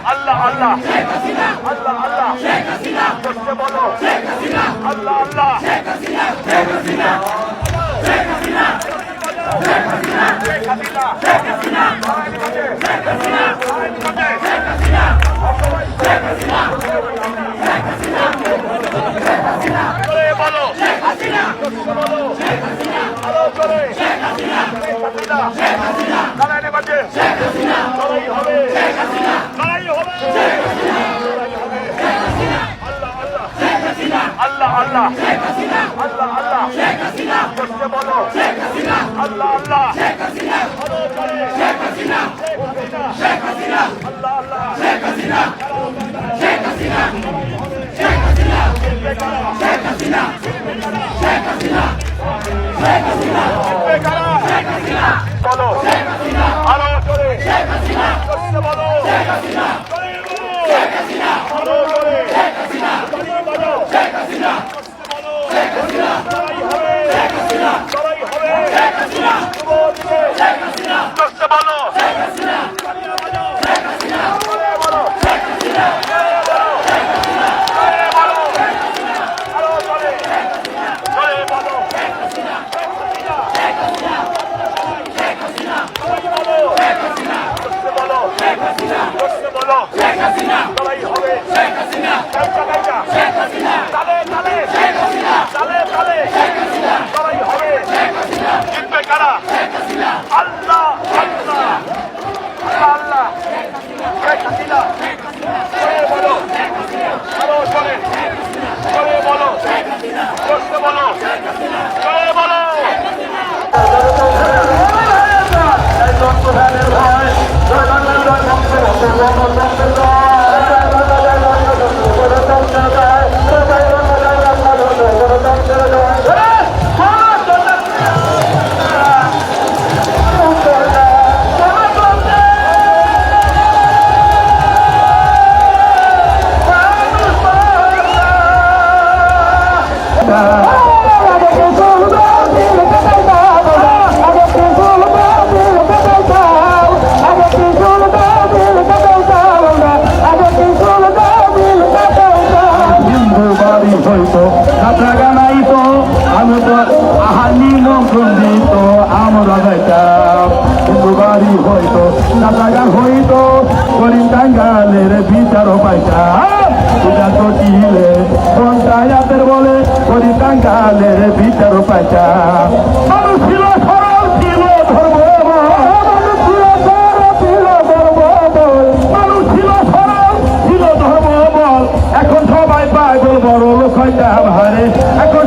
আল্লাহ আল্লাহ আল্লাহ আল্লাহ করতে বলো আল্লাহ আল্লাহ বলো ভালো করে লড়াই বাজে লড়াই হবে লড়াই হবে আল্লাহ আল্লাহ আল্লাহ আল্লাহ করতে বলো আল্লাহ আল্লাহ ভালো করে আল্লাহ আল্লাহ বলো আরো করে করতে বলো আরো করে করতে বলো এখন সবাই পাগল বড় লোক হইতে ভারে এখন